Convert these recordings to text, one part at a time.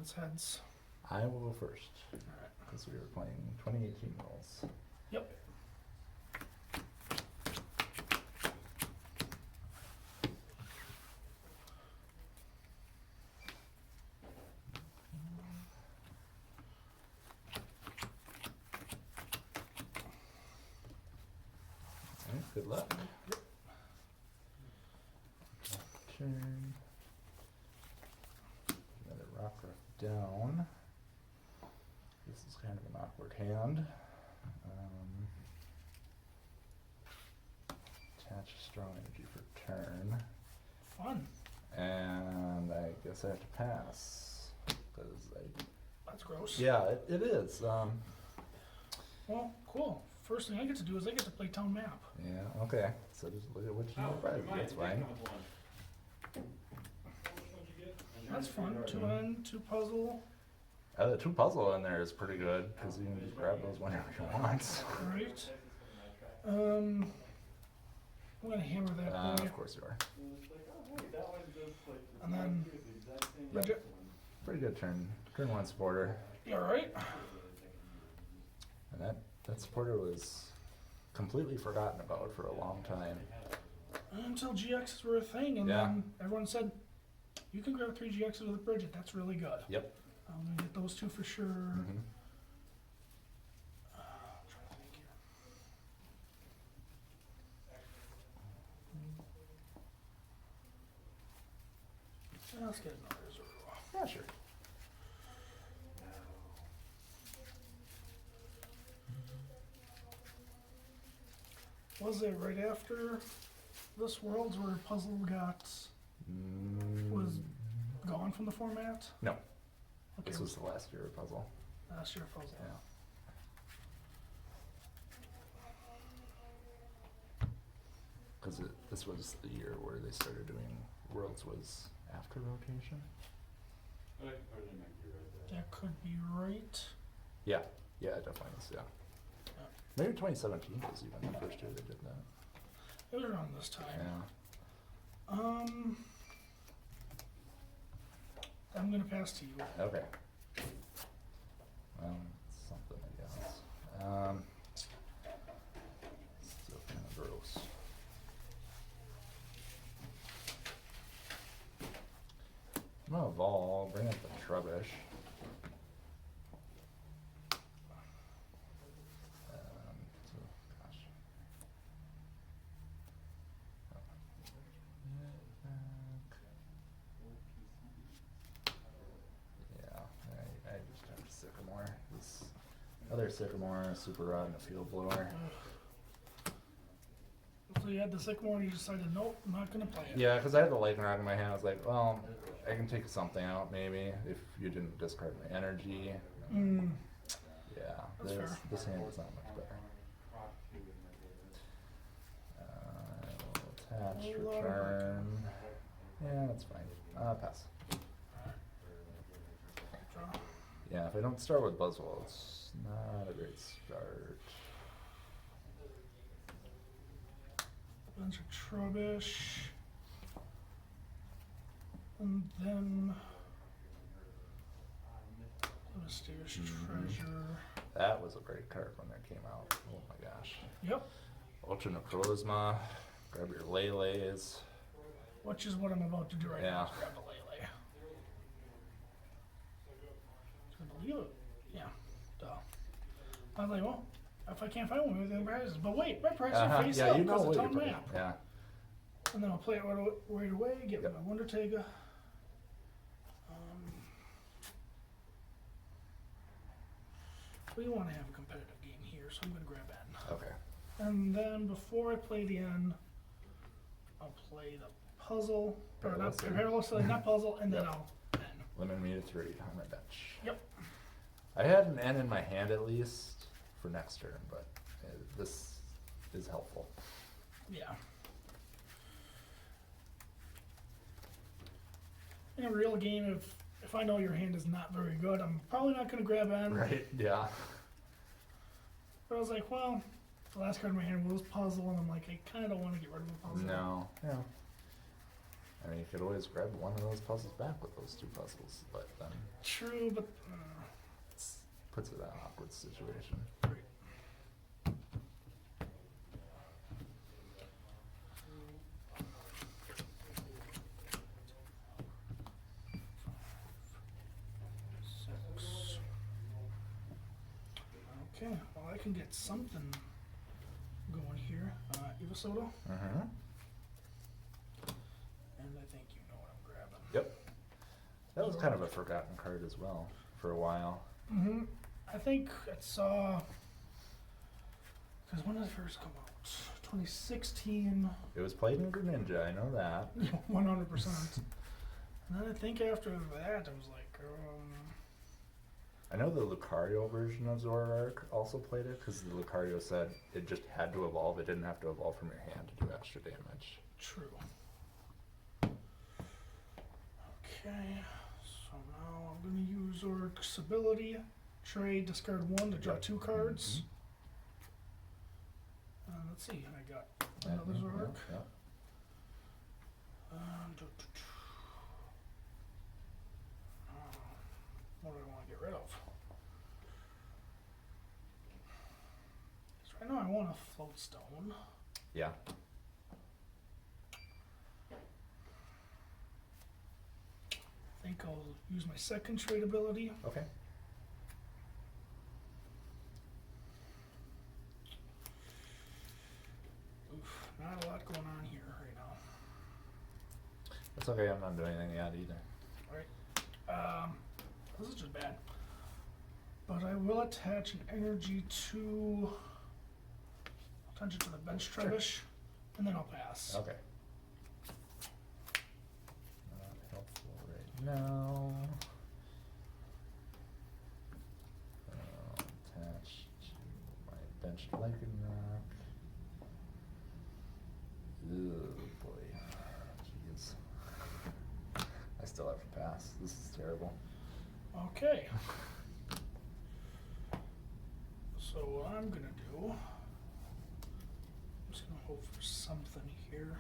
It's heads. I will go first. Alright. Because we were playing 2018 rules. Yep. Alright, good luck. Turn. Another rock down. This is kind of an awkward hand. Attach strong energy for turn. Fun. And I guess I have to pass. That's gross. Yeah, it is. Well, cool. First thing I get to do is I get to play town map. Yeah, okay. So just look at what you need. That's fine. That's fun. 2 in, 2 puzzle. The 2 puzzle in there is pretty good because you can just grab those whenever you want. Right. I'm gonna hammer that for you. Of course you are. And then legit. Pretty good turn. Turn 1 supporter. You alright? And that supporter was completely forgotten about for a long time. Until GXs were a thing, and then everyone said, you can grab 3 GXs with Bridget, that's really good. Yep. I'm gonna get those 2 for sure. Mm-hmm. I'm trying to think here. Let's get another Zoroark. Yeah, sure. Was it right after this Worlds where puzzle was gone from the format? No. Okay. This was the last year of puzzle. Last year puzzle. Yeah. Because this was the year where they started doing Worlds was after rotation. That could be right. Yeah, it definitely is, yeah. Maybe 2017 was even the first year they did that. It was around this time. Yeah. I'm gonna pass to you. Okay. It's something, I guess. Still kind of gross. I'm gonna evolve, bring up the Trubbish. Gosh. Yeah, I just have a Sycamore. This other Sycamore, a Super Rod, and a Field Blower. So you had the Sycamore and you decided, nope, I'm not gonna play it. Yeah, because I had the Lycanroc in my hand. I was like, well, I can take something out maybe if you didn't discard my energy. Yeah, That's fair. This hand is not much better. I will attach, return. Yeah, that's fine. Pass. Draw. Yeah, if I don't start with Buzzwole, it's not a great start. Bunch of Trubbish. And then the Mysterious Treasure. That was a great card when that came out. Oh my gosh. Yep. Ultra Necrozma. Grab your Lele's. Which is what I'm about to do right now. Yeah. Is grab a Lele. I believe it. Yeah. Duh. I was like, well, if I can't find one within prices, but wait, my prices are face up because it's on map. Yeah. And then I'll play it right away, get my Wonder Tega. We want to have a competitive game here, so I'm going to grab N. Okay. And then before I play the N, I'll play the puzzle, or not puzzle, and then I'll N. Limit me to 3 on my bench. Yep. I had an N in my hand at least for next turn, but this is helpful. Yeah. In a real game, if I know your hand is not very good, I'm probably not going to grab N. Right, yeah. But I was like, well, the last card in my hand was puzzle, and I'm like, I kind of don't want to get rid of a puzzle. No, yeah. I mean, you could always grab one of those puzzles back with those 2 puzzles, but then True, but puts it in an awkward situation. great. Six. Okay, well I can get something going here. Evosoda, Mm-hmm. and I think you know what I'm grabbing. Yep. That was kind of a forgotten card as well for a while. Mm-hmm. I think it's because when did it first come out? 2016. It was played in Greninja, I know that. 100%. And then I think after that, I was like, I know the Lucario version of Zoroark also played it, because the Lucario said it just had to evolve. It didn't have to evolve from your hand to do extra damage. true. Okay, so now I'm going to use Zoroark's ability. Trade, discard 1 to draw 2 cards. Let's see, I got another Zoroark. Yeah. What do I want to get rid of? So right now I want a float stone. Yeah. I think I'll use my second trade ability. Okay. Oof, not a lot going on here right now. That's okay, I'm not doing anything yet either. This is just bad. But I will attach an energy to. I'll attach it to the bench Trebush, and then I'll pass. Okay. Not helpful right now. Attach to my benched Lycanroc. Oh boy. Jeez. I still have to pass. This is terrible. Okay. So what I'm gonna do, I'm just gonna hope for something here.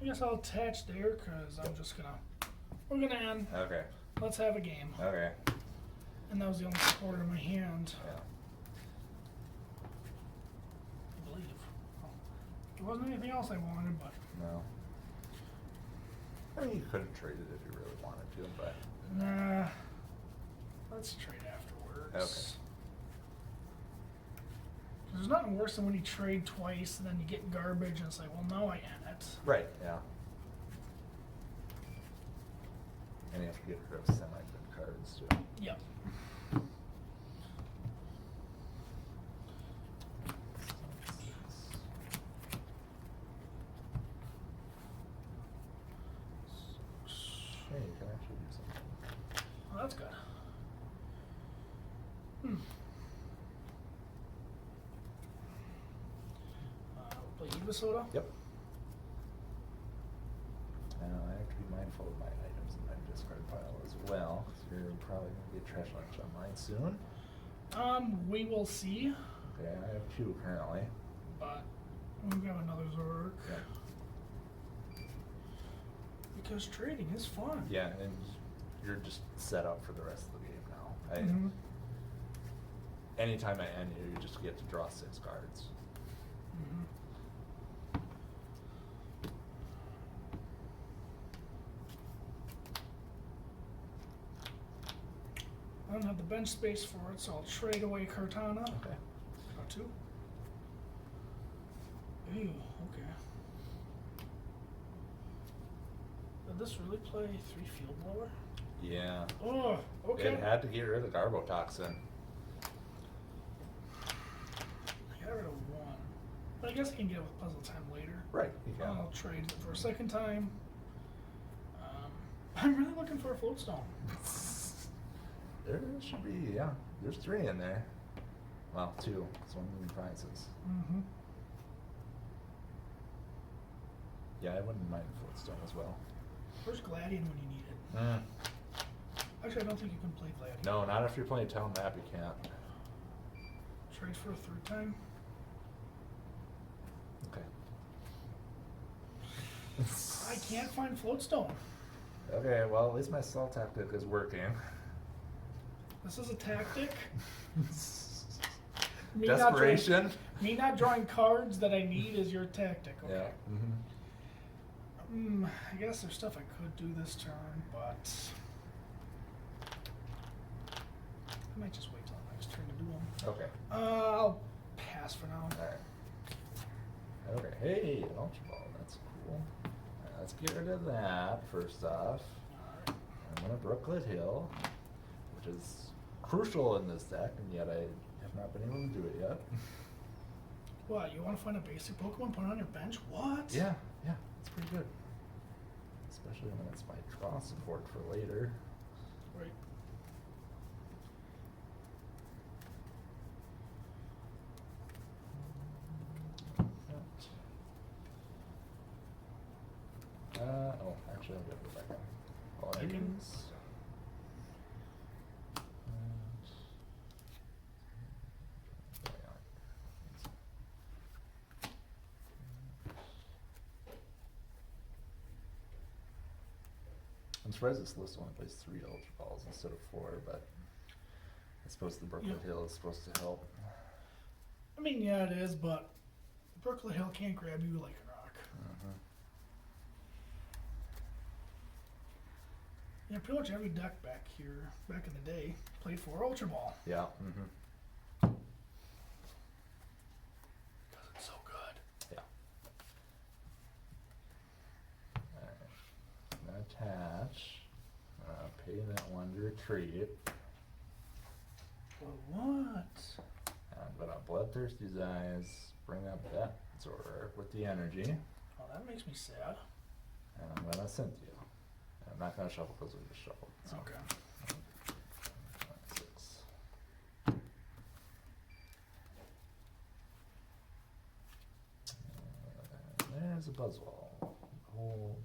I guess I'll attach there because I'm just gonna, we're gonna end. Okay. Let's have a game. Okay. And that was the only support in my hand, Yeah. I believe. Oh, there wasn't anything else I wanted, but No. I mean, you could have traded if you really wanted to, but. nah. Let's trade afterwards. Okay. There's nothing worse than when you trade twice and then you get garbage and it's like, well, now I end it. Right, yeah. And you have to get rid of semi-good cards too. Yep. Hey, you can actually do something. Well, that's good. Play Evosoda? Yep. Now I have to be mindful of my items in my discard pile as well, because you're probably going to get trash lunch on mine soon. We will see. Okay, I have 2 currently. But we'll grab another Zoroark. Yeah. Because trading is fun. Yeah, and you're just set up for the rest of the game now. Mhm. Anytime I end you just get to draw 6 cards. Mhm. I don't have the bench space for it, so I'll trade away Kartana. Okay. Got 2. Ew, okay. Did this really play 3 Field Blower? Yeah. Oh, okay. It had to get rid of the Garbotoxin. I got rid of 1. But I guess I can get it with Puzzle Time later. Right, you can. I'll trade it for a second time. I'm really looking for a float stone. There should be, yeah. There's 3 in there. Well, 2. It's 1 of the prizes. Mm-hmm. Yeah, I wouldn't mind Floatstone as well. Where's Gladian when you need it? Mm. Actually, I don't think you can play Gladian. No, not if you're playing Town Map, you can't. Trade for a 3rd time. Okay. I can't find Floatstone. Okay, well, at least my stall tactic is working. This is a tactic. Desperation? Me not drawing cards that I need is your tactic. Okay. Yeah. I guess there's stuff I could do this turn, but I might just wait till the next turn to do them. Okay. I'll pass for now. Alright. Okay, hey, an Ultra Ball, that's cool. Let's get rid of that first off. Alright. I'm gonna Brooklet Hill, which is crucial in this deck, and yet I have not been able to do it yet. What, you want to find a basic Pokemon, put it on your bench? What? Yeah, it's pretty good. Especially when it's my draw support for later. Right. Oh, actually, I'm gonna go back in. All You can. items. I'm surprised this list only plays 3 Ultra Balls instead of 4, but I suppose the Brooklet Hill is supposed to help. I mean, yeah, it is, but Brooklet Hill can't grab you like a rock. Yeah, pretty much every deck back here, back in the day, played 4 Ultra Ball. Yeah. Because it's so good. Yeah. Alright. Attach. Pay that one to retreat. But what? I'm gonna Bloodthirsty's Eyes, bring up that Zoroark with the energy, Oh, that makes me sad. and I'm gonna Cynthia. I'm not gonna shuffle because we just shuffled. So. Okay. 6. There's a Buzzwole. The whole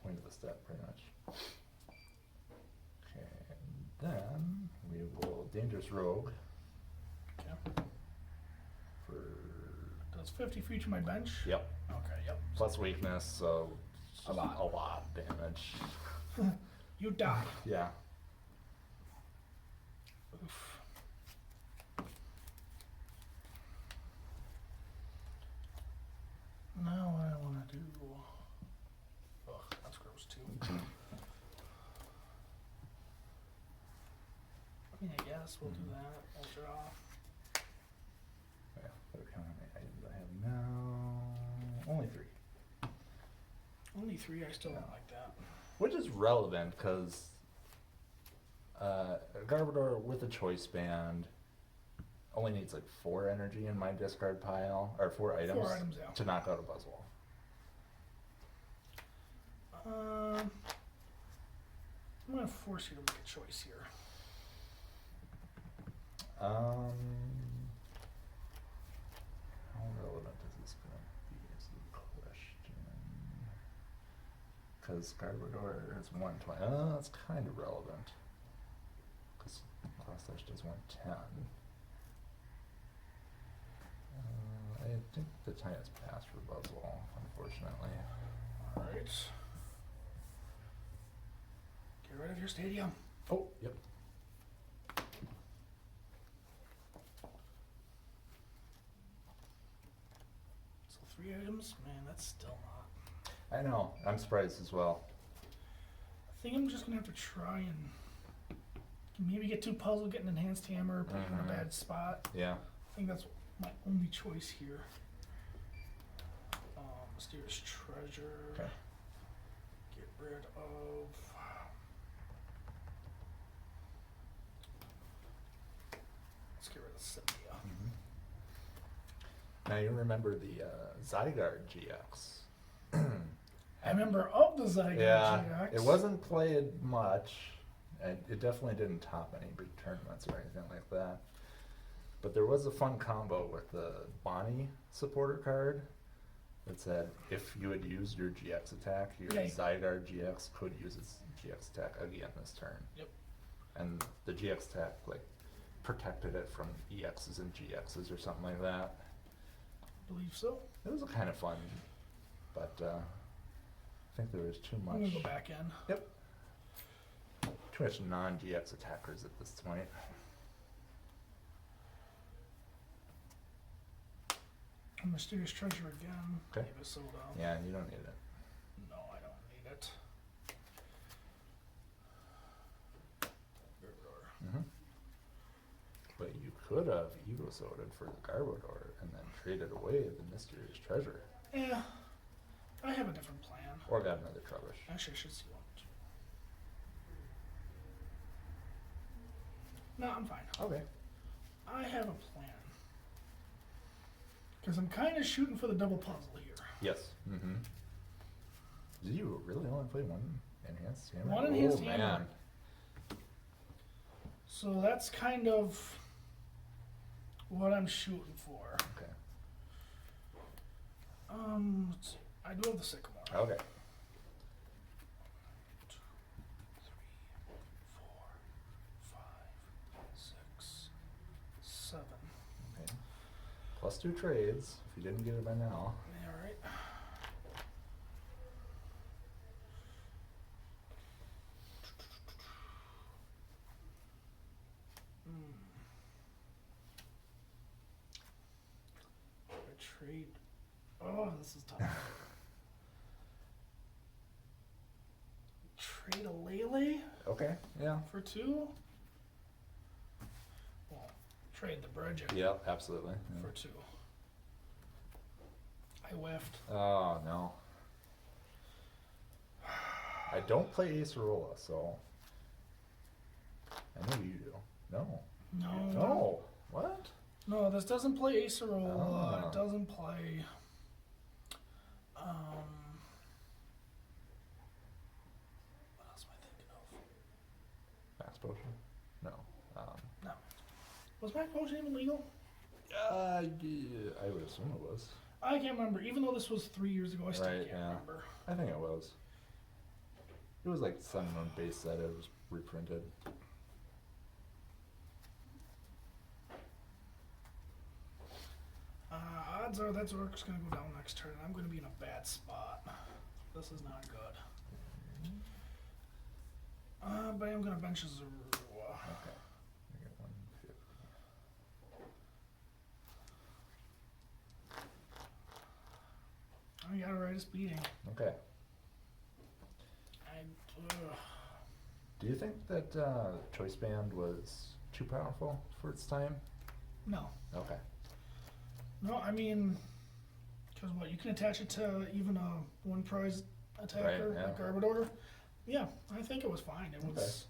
point of the step, pretty much. Okay, and then we will Dangerous Rogue Okay. for. Does 50 feature my bench? Yep. Okay, yep. Plus weakness, so it's A lot. a lot of damage. You die. Yeah. Oof. Now what I want to do. Ugh, that's gross too. I mean, I guess we'll do that. We'll draw. Yeah, look how many items I have now. Only 3. Only 3, I still don't like that. Which is relevant because Garbodor with a choice band only needs like 4 energy in my discard pile, or 4 items, 4 items, yeah. to knock out a Buzzwole. I'm going to force you to make a choice here. How relevant is this going to be is the question. Because Garbodor is 120. That's kind of relevant. Because Cross Slash does 110. I think the time has passed for Buzzwole, unfortunately. Alright. Get rid of your stadium. Oh, yep. So 3 items? Man, that's still not. I know. I'm surprised as well. I think I'm just going to have to try and maybe get too puzzled, get an enhanced hammer, put it in a bad spot. Yeah. I think that's my only choice here. Mysterious Treasure. Okay. Get rid of. Let's get rid of Cynthia. Now you remember the Zygarde GX. I remember of the Zygarde Yeah, GX. it wasn't played much. And it definitely didn't top any big tournaments or anything like that. But there was a fun combo with the Bonnie supporter card that said if you had used your GX attack, your Yeah. Zygarde GX could use its GX attack again this turn. Yep. And the GX attack like protected it from EXs and GXs or something like that. I believe so. It was kind of fun, but think there was too much. I'm gonna go back in. Yep. Too much non-GX attackers at this point. A mysterious treasure again. Okay. Leave a soda. Yeah, you don't need it. No, I don't need it. Garbodor. Mm-hmm. But you could have ego-sodaed for the Garbodor and then traded away the mysterious treasure. Yeah, I have a different plan. Or got another Trubbish. Actually, I should see one. No, I'm fine. Okay. I have a plan. Because I'm kind of shooting for the double puzzle here. Yes. Mm-hmm. Did you really only play one enhanced hammer? One enhanced oh, hammer. Man. So that's kind of what I'm shooting for. Okay. Let's see. I do have the sycamore. Okay. 1, 2, 3, 4, 5, 6, 7. Okay. Plus 2 trades, if you didn't get it by now. Yeah, right. I trade. Oh, this is tough. Trade a Lele Okay, yeah. for 2. Well, trade the Bridget Yeah, absolutely. Yeah. for 2. I whiffed. Oh, no. I don't play Acerola, so... I know you do. No. No. No. What? No, this doesn't play Acerola. Ah. It doesn't play. What else am I thinking of? Max Potion? No. No. Was Max Potion even legal? Yeah, I would assume it was. I can't remember. Even though this was 3 years ago, I still Right, can't yeah. remember. I think it was. It was like Sun and Moon base set. It was reprinted. Odds are that Zoroark's going to go down next turn. I'm going to be in a bad spot. This is not good. But I'm going to bench a Zoroark. Okay. I get 150. I got to write a speeding. Okay. Ugh. Do you think that Choice Band was too powerful for its time? No. Okay. No, I mean, because what, you can attach it to even a one prize attacker, Right, yeah. like Garbodor. Yeah, I think it was fine. It was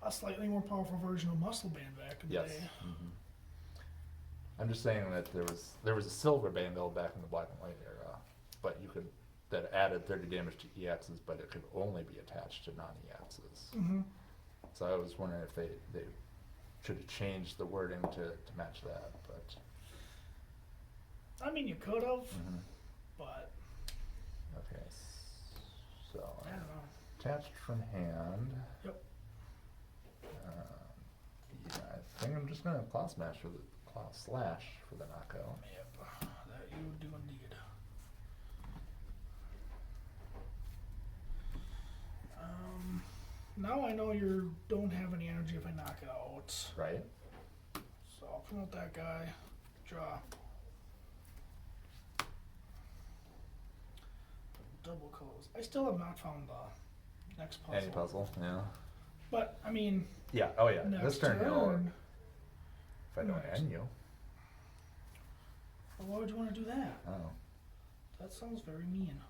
a slightly more powerful version of Muscle Band back in the Yes. day. Mm-hmm. I'm just saying that there was a silver bundle back in the black and white era, but you could that added 30 damage to EXs, but it could only be attached to non-EXs. Mm-hmm. So I was wondering if they should have changed the wording to match that, but. I mean, you could have, Mhm. but Okay, so I don't know. attached from hand. Yep. Yeah, I think I'm just gonna Claw Slash for the knockout. Yep, that you would do indeed. Now I know you don't have any energy if I knock it out. Right? So I'll promote that guy. Draw. Double close. I still have not found the next puzzle. Any puzzle, yeah. But I mean, Yeah, oh yeah. next This turn, turn. you'll, if I don't Next. end you. Well, why would you want to do that? Oh. That sounds very mean.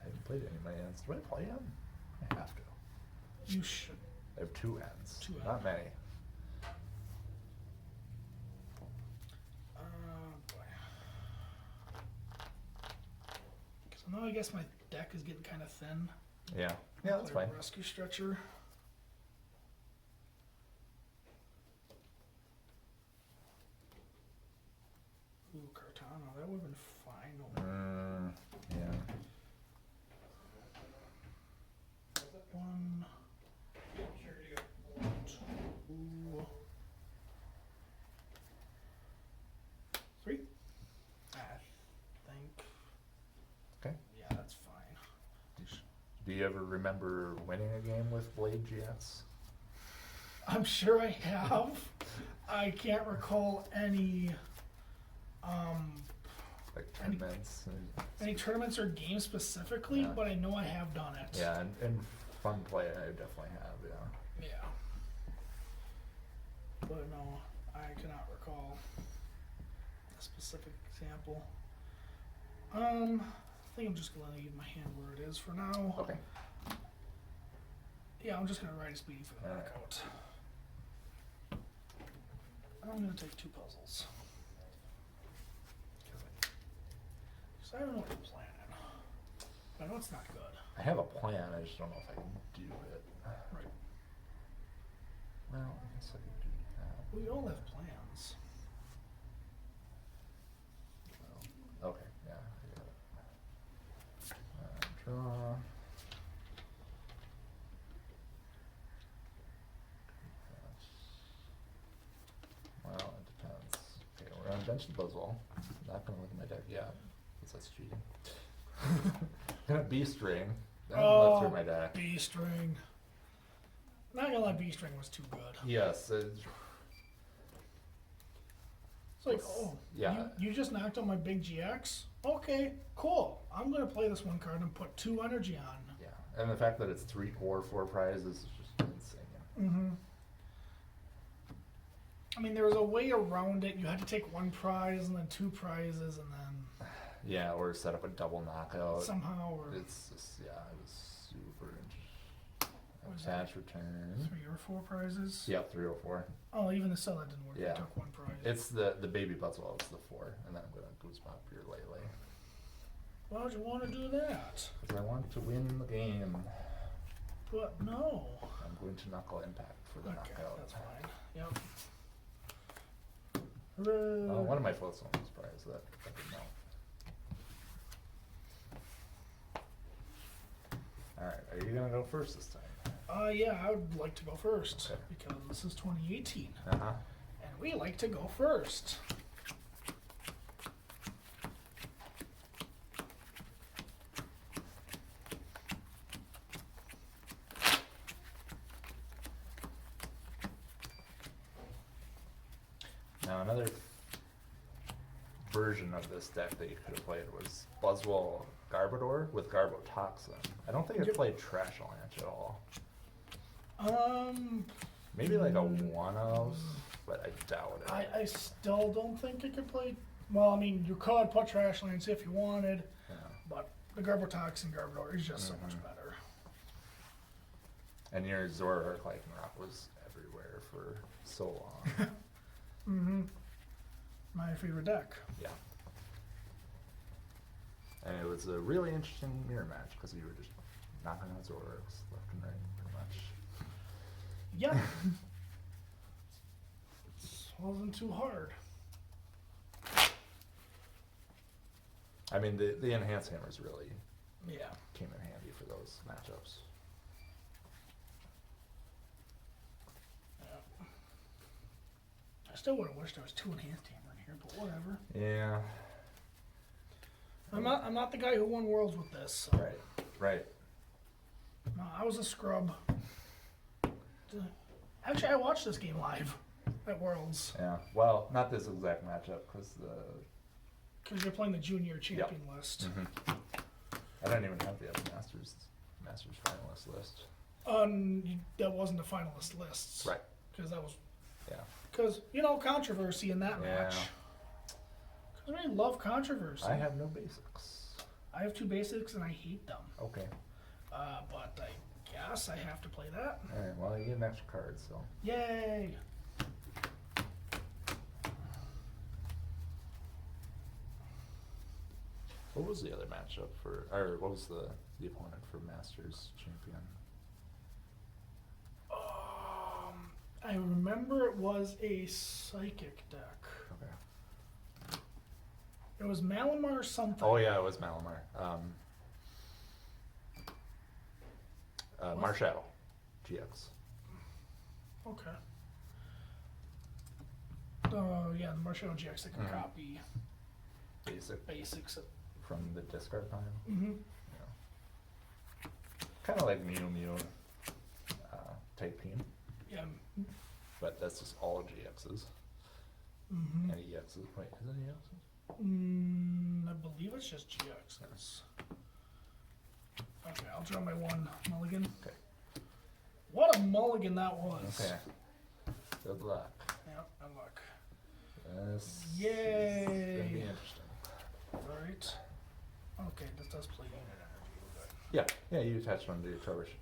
I haven't played any of my ends. Do I play them? I have to. You should. I have 2 ends. Two Not ends. many. Boy. So now I guess my deck is getting kind of thin. Yeah. Yeah, that's Play fine. Rescue Stretcher. Ooh, Cartano. That would have been fine. Yeah. 1, 2, you ever remember winning a game with Blade GX? I'm sure I have. I can't recall any Like tournaments? any tournaments or games specifically, Yeah. but I know I have done it. Yeah, and fun play, I definitely have, yeah. Yeah. But no, I cannot recall a specific example. I think I'm just gonna leave my hand where it is for now. Okay. Yeah, I'm just gonna write a speedy for the Alright. knockout. I'm gonna take 2 puzzles. Because I don't know what I'm planning. I know it's not good. I have a plan, I just don't know if I can do it. Right. Well, I guess I can do that. We all have plans. Well, okay, yeah, I got it. Draw. Well, it depends. Okay, we're on bench the Buzzwole. Not gonna look at my deck yet, because that's cheating. Gonna B-string. Then look through my deck. B-string. Not gonna lie, B-string was too good. Yes, It's like, oh, yeah. you just knocked out my big GX? Okay, cool. I'm gonna play this one card and put 2 energy on. Yeah, and the fact that it's 3 or 4 prizes is just insane. Mm-hmm. I mean, there was a way around it. You had to take 1 prize and then 2 prizes and then Yeah, or set up a double knockout. somehow, or It's just, yeah, it was super What was that? attach return. 3 or 4 prizes. Yeah, 3 or 4. Oh, even the cell that didn't work. Yeah. I took 1 prize. It's the baby Buzzwole, it's the 4, and then I'm gonna goosebump your Lele. Why would you want to do that? Because I want to win the game. But no. I'm going to knuckle impact for the Okay, knockout. that's fine. Yep. Hooray. Oh, one of my floats on this prize, that didn't know. Alright, are you gonna go first this time? Yeah, I would like to go first Okay. because this is 2018 Uh-huh. and we like to go first. Now another version of this deck that you could have played was Buzzwole Garbodor with Garbotoxin. I don't think it Yep. played Trash Lunch at all. Maybe like a one of, but I doubt it. I still don't think it could play. Well, I mean, you could put Trashlands if you wanted, Yeah. but the Garbotox and Garbodor is just so much Mhm. better. And your Zoroark Lycanroc was everywhere for so long. Mm-hmm. My favorite deck. Yeah. And it was a really interesting mirror match because you were just knocking out Zoroarks left and right, pretty much. Yeah. It wasn't too hard. I mean, the enhanced hammers really Yeah. came in handy for those matchups. Yeah. I still would have wished there was 2 enhanced hammer in here, but whatever. Yeah. I'm not the guy who won worlds with this. So. Right. Right. No, I was a scrub. Actually, I watched this game live at Worlds Yeah. Well, not this exact matchup because because you're playing the junior champion list. I don't even have the other Masters finalist list. That wasn't the finalist lists. Right. Because that was Yeah. controversy in that Yeah. match. Because I love controversy. I have no basics. I have 2 basics and I hate them. Okay. But I guess I have to play that. All right. Well, you get an extra card, so. Yay! What was the other matchup for, or what was the opponent for Masters champion? I remember it was a psychic deck. Okay. It was Malamar something. Oh yeah, it was Malamar. Marshadow GX. Okay. Yeah, the Marshall GX that can Mhm. copy Basic basics. from the discard pile. Mm-hmm. Yeah. Kind of like Mew Mew type team, Yeah. but that's just all GXs Mm-hmm. and EXs. Wait, is it EXs? I believe it's just GXs. Okay, I'll draw my one mulligan. Okay. What a mulligan that was. Okay. Good luck. Yep, good luck. This is gonna be Yay. interesting. Alright. Okay, this does play unit energy. Yeah, you attach one to your cover sheet.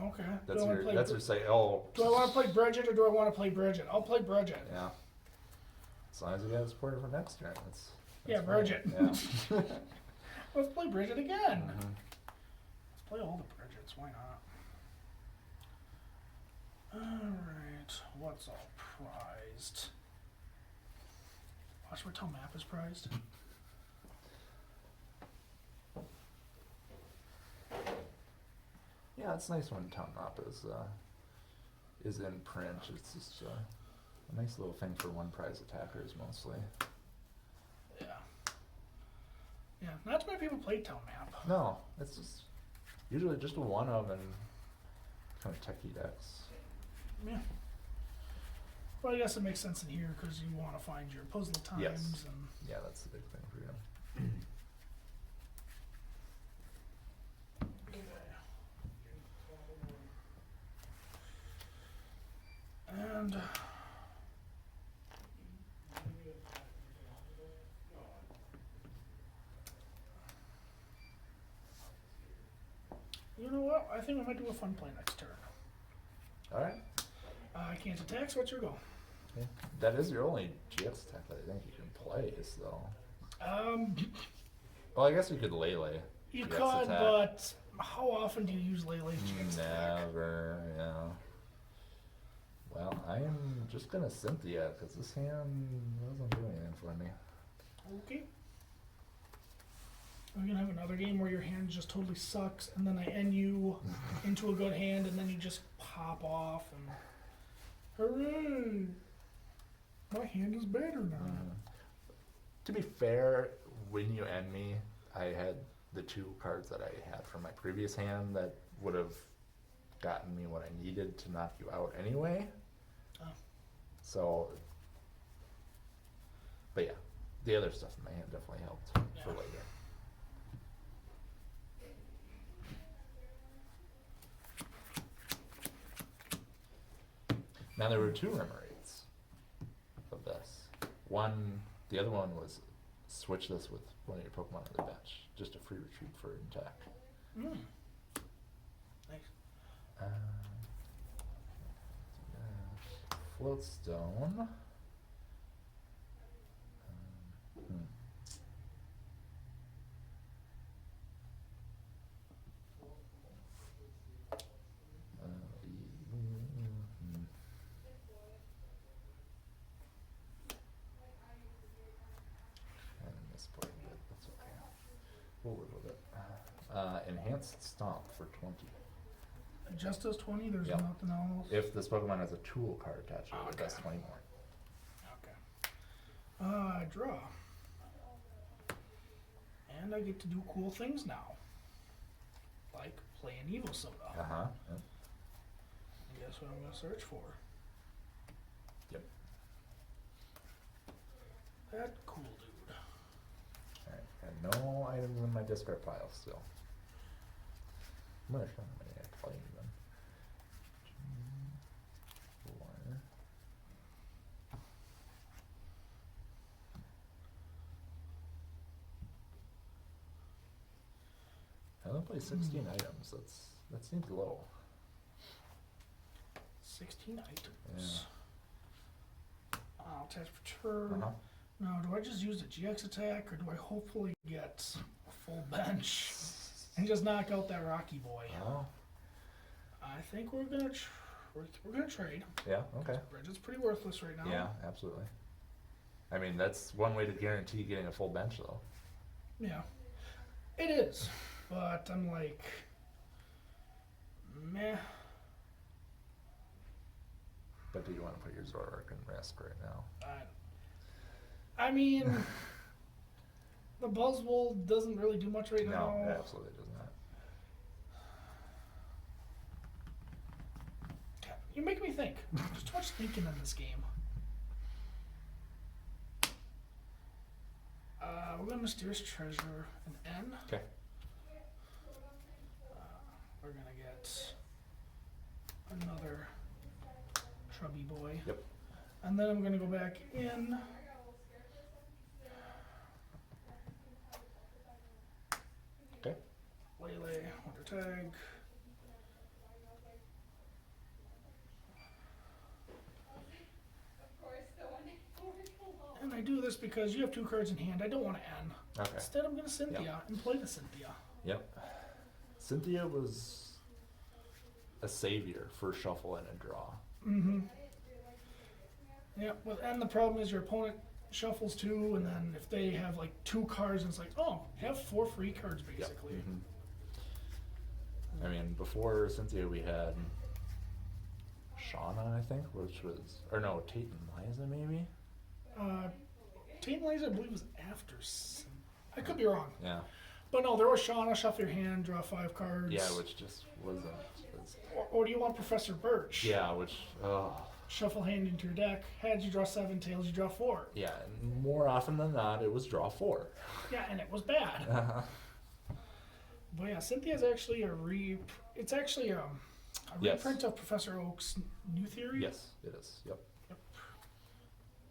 Okay. That's do I wanna your, play that's your say, oh. Do I want to play Bridget or do I want to play Bridget? I'll play Bridget. Yeah. As long as you got a supporter for next turn, that's Yeah, fine. Bridget. Yeah. Let's play Bridget again. Mhm. Let's play all the Bridgets. Why not? Alright. What's all prized? Watch where Tell Map is prized. Yeah, it's nice when Town Map is in print. It's just a nice little thing for one prize attackers mostly. Yeah. Yeah, not too many people play Town Map. No, it's just usually just a one of and kind of techie decks. Yeah. Well, I guess it makes sense in here because you want to find your puzzle times Yes. and. Yeah, that's the big thing for you. And you know what? I think we might do a fun play next turn. All right. I can't attack, so what's your goal? Yeah. That is your only GX attack that I think you can play, so. Well, I guess you could Lele. You GX could, attack. but how often do you use Lele's GX attack? Never, yeah. Well, I am just gonna Cynthia, because this hand doesn't do anything for me. Okay. We're gonna have another game where your hand just totally sucks, and then I end you into a good hand, and then you just pop off, and hooray! My hand is better now. To be fair, when you end me, I had the two cards that I had from my previous hand that would have gotten me what I needed to knock you out anyway. Oh. So, but yeah, the other stuff in my hand definitely helped for Yeah. later. Now there were two Remorates of this. The other one was switch this with one of your Pokemon on the bench, just a free retreat for attack. Mm. Nice. Floatstone. I misspelled it, that's okay. We'll live with it. Enhanced Stomp for 20. Just as 20, there's Yep. nothing else. If this Pokemon has a tool card attached to it, Okay. that's 20 more. Okay. Draw. And I get to do cool things now. Like play an Evo Soda. Uh-huh. Yep. And guess what I'm going to search for? Yep. That cool dude. Alright, and no items in my discard pile still. I'm gonna show how many I play even. 2, 4. I only play 16 items. That seems low. 16 items. I'll attach for turn. Uh-huh. Now, do I just use the GX attack, or do I hopefully get a full bench and just knock out that Rocky boy? Oh, I think we're gonna we're gonna trade. yeah, okay. Bridget's pretty worthless right now. Yeah, absolutely. I mean, that's one way to guarantee getting a full bench, though. Yeah. It is, but I'm like, meh. But do you want to put your Zoroark in risk right now? I mean, the Buzzwole doesn't really do much right No, now. it absolutely does not. You make me think. There's too much thinking in this game. We're going to Mysterious Treasure, an N. Okay. We're going to get another Shrubby Boy. Yep. And then I'm going to go back in. Okay. Lele, Wonder Tag. And I do this because you have 2 cards in hand. I don't want to N. Okay. Instead, I'm going to Cynthia Yep. and play the Cynthia. Yep. Cynthia was a savior for shuffle and a draw. Mm-hmm. Yeah, well, and the problem is your opponent shuffles 2, and then if they have like 2 cards, and it's like, oh, have 4 free cards basically. Yep. I mean, before Cynthia, we had Shauna, I think, which was, or no, Tate and Liza, maybe. Tate and Liza, I believe, was after. I could be wrong, Yeah. but no, there was Shauna. Shuffle your hand, draw 5 cards. Yeah, which just wasn't. Or do you want Professor Birch? Yeah, which. Shuffle hand into your deck. Heads, you draw 7. Tails, you draw 4. Yeah, and more often than not, it was draw 4. Yeah, and it was bad. But yeah, Cynthia's actually It's actually a Yes. reprint of Professor Oak's New Theory. Yes, it is. Yep. Yep.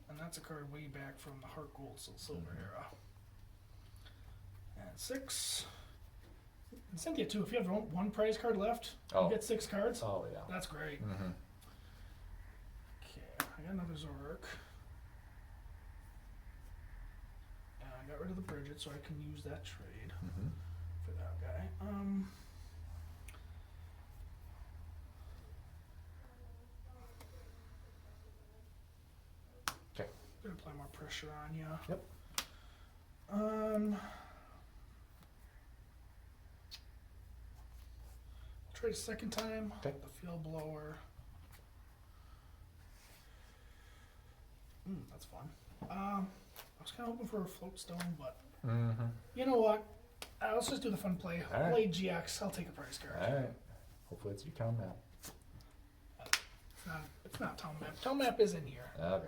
And that's a card way back from the Heart Gold Silver era. And 6. And Cynthia too. If you have 1 prize card left, you get 6 cards. Oh yeah. That's great. Mm-hmm. Okay, I got another Zoroark. And I got rid of the Bridget, so I can use that trade Mm-hmm. for that guy. Okay. Gonna apply more pressure on you. Yep. Trade a second time. Okay. The Field Blower. That's fun. I was kind of hoping for a Float Stone, but Mm-hmm. you know what? Let's just do the fun play. All right. Play GX. I'll take a prize card. All right. Hopefully it's your town map. It's not Town Map. Town Map is in here. Okay.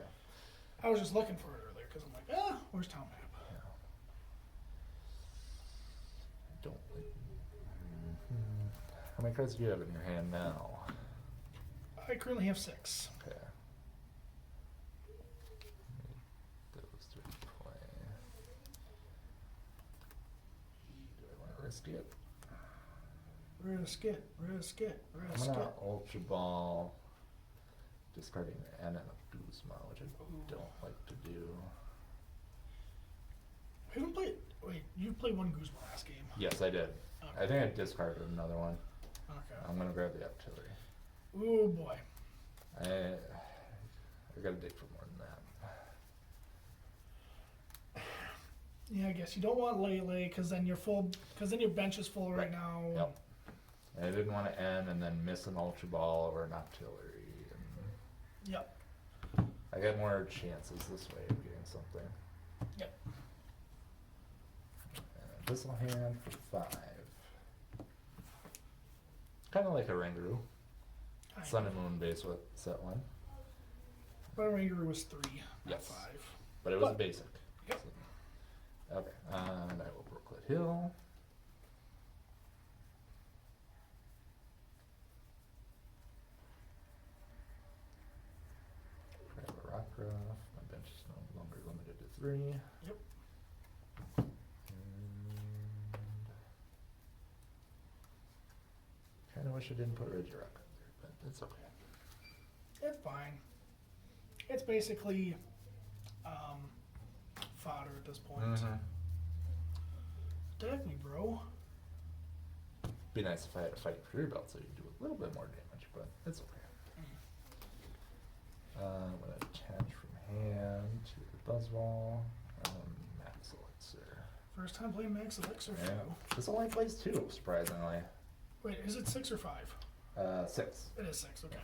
I was just looking for it earlier because I'm like, where's Town Map? Yeah. Don't. How many cards do you have in your hand now? I currently have 6. Okay. Those 3 to play. Do I want to risk it? Risk it. Risk it. I'm Risk gonna it. Ultra Ball, discarding an N and a Guzma, which I don't like to do. I haven't played. Wait, you played 1 Guzma last game. Yes, I did. Okay. I think I discarded another one. Okay. I'm gonna grab the Artillery. Oh boy. I gotta dig for more than that. Yeah, I guess you don't want Lele because then you're full. Because then your bench is full right now. Yep. I didn't want to end and then miss an Ultra Ball or an Artillery. And Yep. I got more chances this way of getting something. Yep. And a Pistol Hand for 5. Kind of like a Rangaroo. Sun and Moon base with set 1. But Rangaroo was 3, not Yes. 5. But it was a basic. Yep. So, okay, and I will Brooklet Hill. Grab a Rockruff. My bench is no longer limited to 3. Yep. And kind of wish I didn't put Regirock in there, but it's okay. It's fine. It's basically fodder at this point. Attack me, bro. Be nice if I had a Fighting Career Belt so you do a little bit more damage, but it's okay. I'm going to attach from hand to the Buzzwole. Max Elixir. First time playing Max Elixir for Yeah. you. This only plays 2, surprisingly. Wait, is it 6 or 5? 6. It is 6, okay.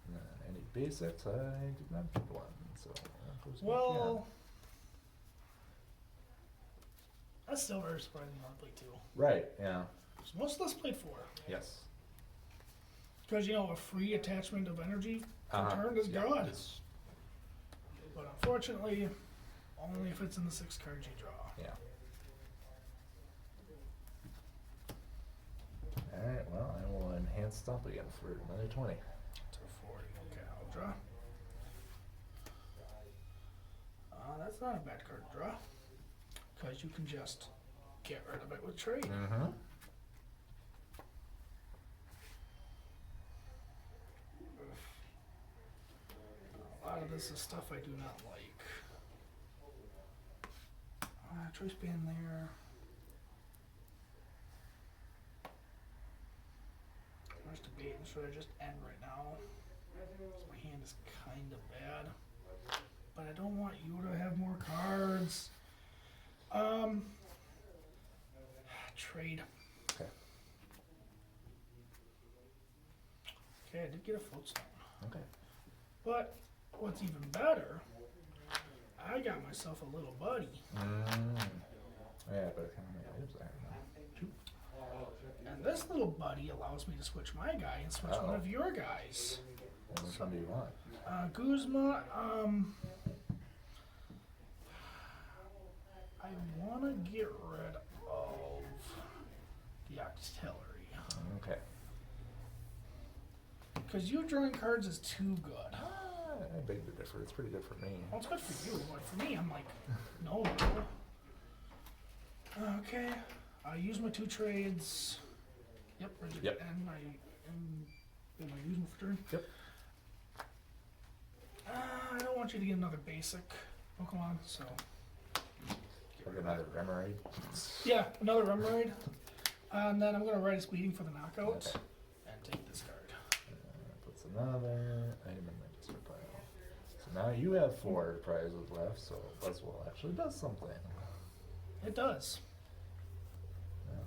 And then any basics, I did not pick one, so that goes back Well, that's still very surprising you only played 2. in. Right, yeah. So most of us played 4. Yes. Because, you know, a free attachment of energy per turn is yeah, good. it's- But unfortunately, only if it's in the 6 cards you draw. yeah. Alright, well, I will enhance Stomp again for another 20. To 40. Okay, I'll draw. That's not a bad card to draw. Because you can just get rid of it with trade. Mm-hmm. A lot of this is stuff I do not like. Choice band there. I was debating, should I just end right now? 'Cause my hand is kind of bad. But I don't want you to have more cards. Trade. Okay. Okay, I did get a float stone. Okay. But what's even better, I got myself a little buddy. Yeah, but how many items I have now? 2. And this little buddy allows me to switch my guy and switch one of your guys. And which one do you want? Guzma, I want to get rid of the Octillery. Okay. Because you drawing cards is too good. I beg to differ. It's pretty good for me. Well, it's good for you, but for me, I'm like, no. Okay, I use my 2 trades. Yep, rigid. Yep. And I use them for turn. Yep. I don't want you to get another basic Pokemon, so. Like another Remoraid. Yeah, another Remoraid. And then I'm going to write a Speeding for the knockout. Okay. And take this card. Puts another item in my discard pile. So now you have 4 prizes left, so Buzzwole actually does something. It does.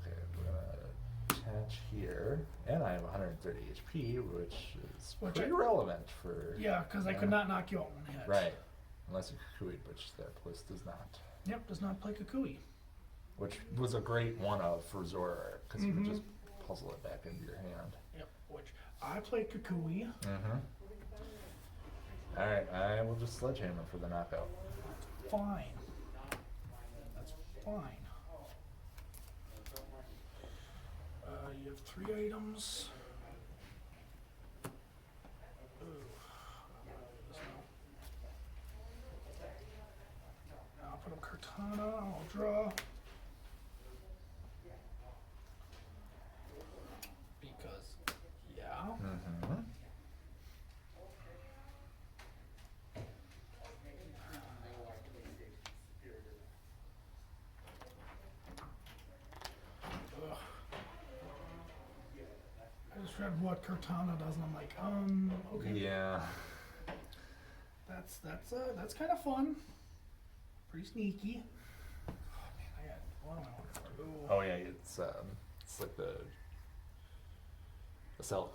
Okay, we're gonna attach here, and I have 130 HP, which is pretty relevant for... Yeah, because I could not knock you out in one hit. Right, unless you Kukui, which that list does not. Yep, does not play Kukui. Which was a great one-of for Zoroark, because you Mhm. would just puzzle it back into your hand. Yep, which I played Kukui. Mm-hmm. Alright, I will just Sledgehammer for the knockout. Fine. That's fine. You have 3 items. Ooh. I'll put up Cortana, I'll draw. Because, yeah. Mm-hmm. Ugh. I just read what Cortana does and I'm like, okay. Yeah. That's kind of fun. Pretty sneaky. Oh man, what am I looking for? Ooh. Oh yeah, it's like the Celebi.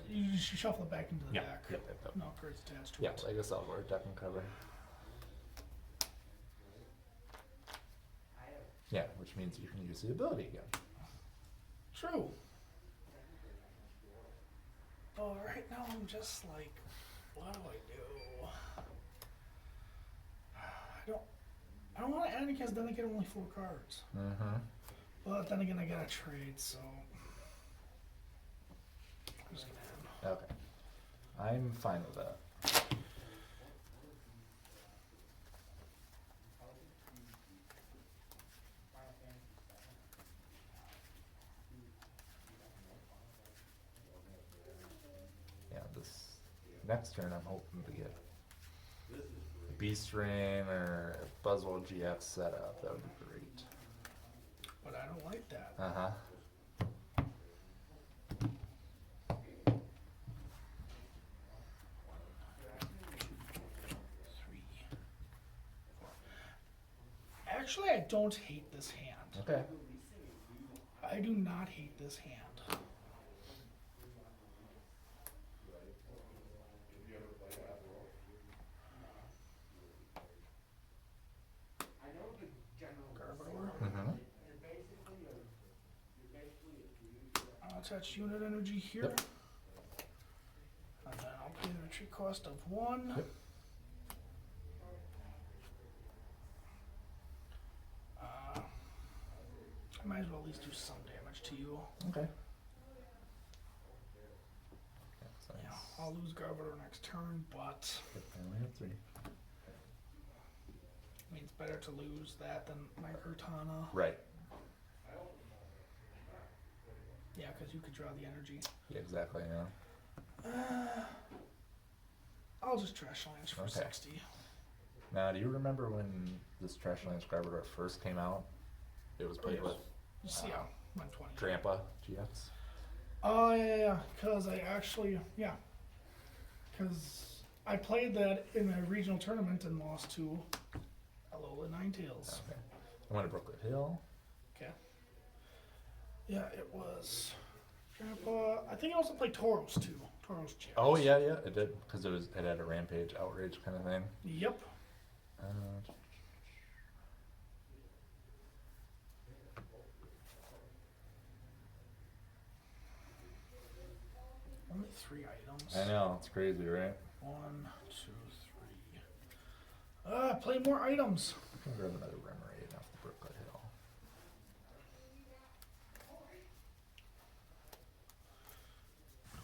You should shuffle it back into the deck. Yep. No cards attached to Yeah, it. like a Celebi deck and cover. Yeah, which means you can use the ability again. True. Oh, right now I'm just like, what do? I don't want to end because then I get only 4 cards. Mm-hmm. But then again, I got a trade, so I'm just gonna end. Okay. I'm fine with that. Yeah, this next turn I'm hoping to get Beast Ring or Buzzwole GX set up. That would be great. But I don't like that. Uh-huh. Actually, I don't hate this hand. Okay. I do not hate this hand. Garbodor. Mm-hmm. attach unit energy here. Yep. And then I'll pay the retreat cost of 1. Yep. I might as well at least do some damage to you. Okay. Yeah, I'll lose Garbodor next turn, but Yep, I only have 3. I mean, it's better to lose that than my Cortana. Right. Yeah, because you could draw the energy. Yeah, exactly, yeah. I'll just Trash Lance for Okay. 60. Now, do you remember when this Trash Lance Garbodor first came out? It was played Yes. with You see how 120. Grandpa GX. Oh, yeah, because I actually, because I played that in a regional tournament and lost to Alola Ninetales. Okay. I went to Brooklet Hill. Okay. Yeah, it was Grandpa. I think I also played Tauros too. Tauros GX. Oh yeah, yeah, it did because it had a Rampage Outrage kind of thing. Yep. Only 3 items. I know, it's crazy, right? 1, 2, 3. Play more items. I'm gonna grab another Remoraid off the Brooklet Hill.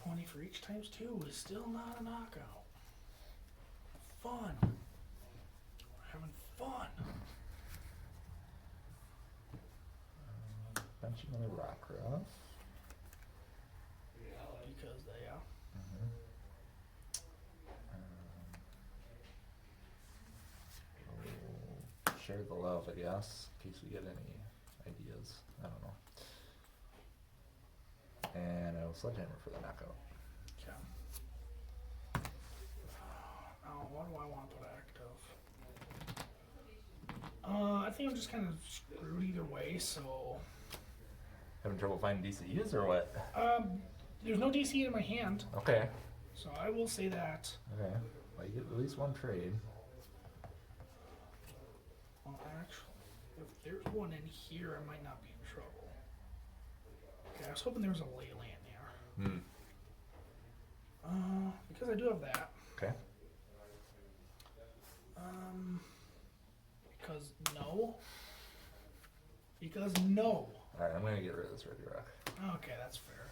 20 for each times 2 is still not a knockout. Fun. We're having fun. Bench another Rockruff. Because they are. We'll share the love, I guess, in case we get any ideas. I don't know. And I will Sledgehammer for the knockout. Okay. Now, what do I want to put active? I think I'm just kind of screwed either way, so... Having trouble finding DCEs or what? There's no DC in my hand, Okay. so I will say that. Okay. Well, you get at least one trade. Well, actually, if there's one in here, I might not be in trouble. Okay, I was hoping there was a Leyland there. Because I do have that. Okay. Because no. Because no. Alright, I'm gonna get rid of this Regirock. Okay, that's fair.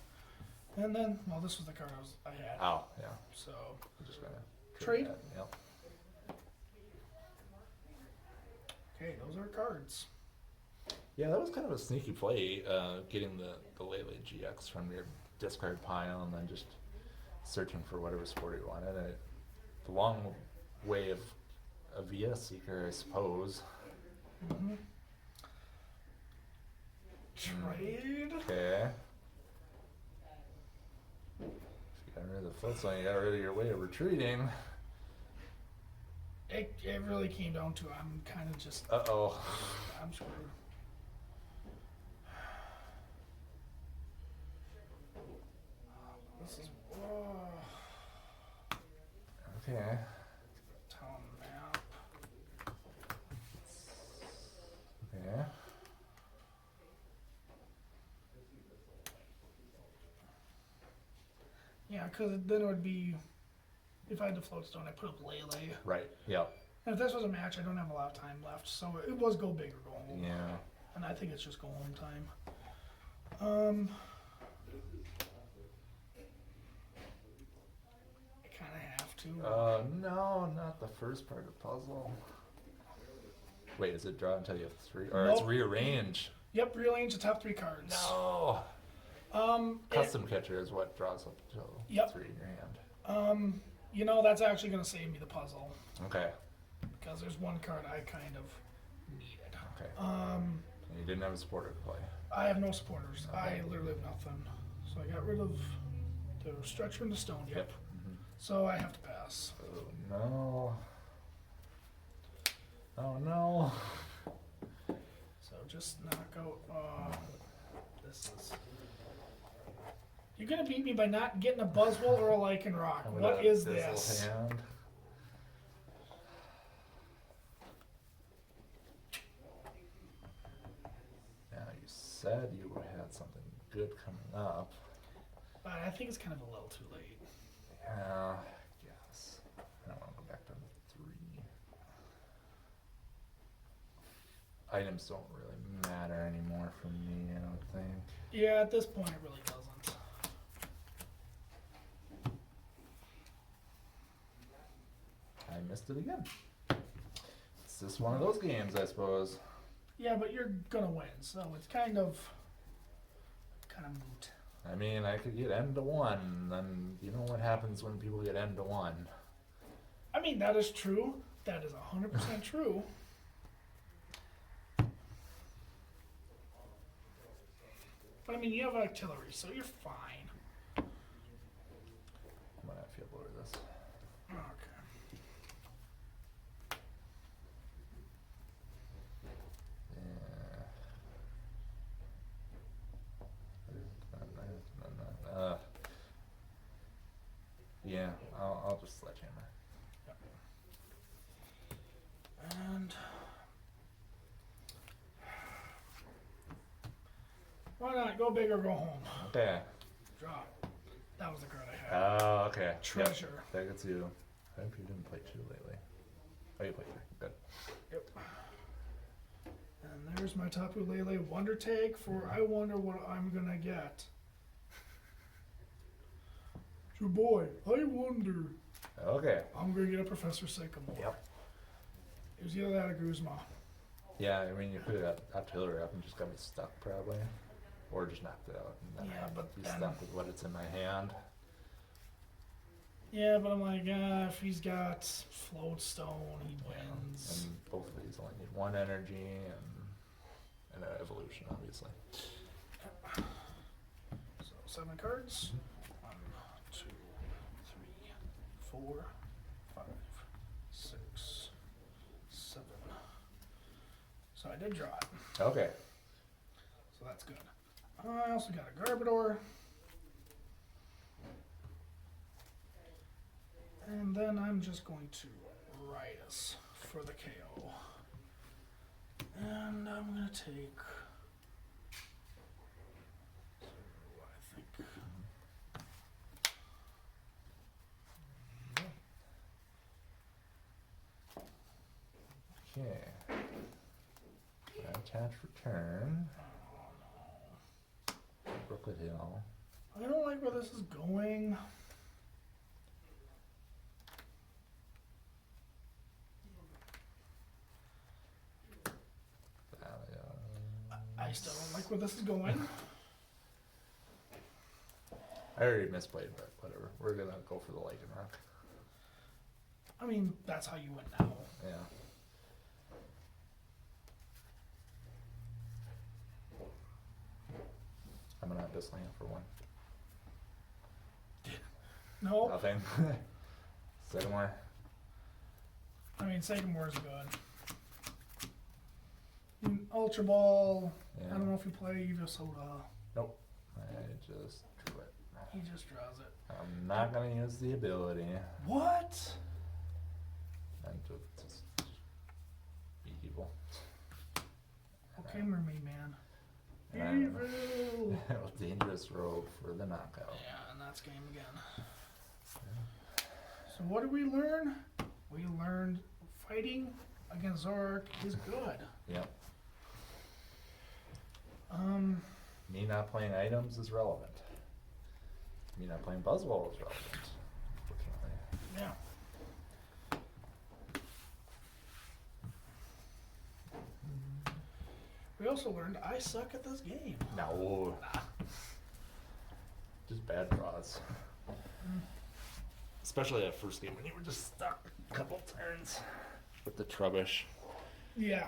And then, well, this was the card I had. Oh, yeah. So, I'm just gonna Trade? that. Yep. okay, those are cards. Yeah, that was kind of a sneaky play, getting the Lele GX from your discard pile and then just searching for whatever sport you wanted. The long way of a VS Seeker, I suppose. Mm-hmm. Trade. Okay. If you got rid of the Floatstone, you got rid of your way of retreating. It really came down to I'm kind of just Uh-oh. I'm screwed. This is Okay. town map. Okay. Yeah, because then it would be if I had the Floatstone, I put up Lele. Right. Yep. And if this was a match, I don't have a lot of time left, so it was go big or go home. Yeah. And I think it's just go home time. I kind of have to. No, not the first part of the puzzle. Wait, is it draw until you have 3? Or it's Nope. rearrange? Yep, rearrange the top 3 cards. No! it- Custom catcher is what draws up to Yep. 3 in your hand. you know, that's actually going to save me the puzzle. Okay. Because there's one card I kind of needed. Okay. And you didn't have a supporter to play. I have no supporters. Okay. I literally have nothing. So I got rid of the Stretcher and the Stone. Yep. Mhm. So I have to pass. Oh no. Oh no. So just knock out. This is. You're gonna beat me by not getting a Buzzwole or a Lycanroc. I'm What gonna is fizzle this? Hand. Now you said you had something good coming up. But I think it's kind of a little too late. Yeah, I guess. I don't want to go back to 3. Items don't really matter anymore for me, I don't think. Yeah, at this point it really doesn't. I missed it again. It's just one of those games, I suppose. Yeah, but you're gonna win, so it's kind of moot. I mean, I could get N to 1, and then you know what happens when people get N to 1. I mean, that is true. That is 100% true. But I mean, you have artillery, so you're fine. I'm gonna feel over this. Okay. Yeah, I'll just sledgehammer. Yep. And why not go big or go home? Okay. Drop. That was the card I had. Oh, okay. Treasure. Yep, that gets you. I hope you didn't play 2 lately. Oh, you played 3. Good. Yep. And there's my Tapu Lele Wonder Take for I wonder what I'm gonna get. It's your boy, I wonder. Okay. I'm gonna get a Professor Sycamore. Yep. It was either that or Guzma. Yeah, I mean, you could have got artillery up and just got me stuck, probably. Or just knocked it out. And then Yeah, I'd but be then- stuck with what it's in my hand. Yeah, but I'm like, if he's got Float Stone, he wins. And both of these only need 1 energy and an evolution, obviously. So 7 cards. 1, 2, 3, 4, 5, 6, 7. So I did draw it. Okay. So that's good. I also got a Garbodor. And then I'm just going to Ritus for the KO. And I'm going to take... I think... Okay. Attach return. Brooklet Hill. I don't like where this is going. I still don't like where this is going. I already misplayed, but whatever. We're gonna go for the Lycanroc. I mean, that's how you win now. Yeah. I'm gonna disclaim for 1. No, Nothing. Sycamore. I mean, Sycamore is good. Ultra Ball. Yeah. I don't know if you play Evo Soda. Nope. I just drew it. He just draws it. I'm not gonna use the ability. What? And just be evil. Okay, Mermaid Man. And Evil. Dangerous Rogue for the knockout. Yeah, and that's game again. So what did we learn? We learned fighting against Zoroark is good. Yep. Me not playing items is relevant. Me not playing Buzzwole is relevant, unfortunately. Yeah. We also learned I suck at this game. No. Just bad draws. Especially that first game when you were just stuck a couple turns with the Trubbish. Yeah.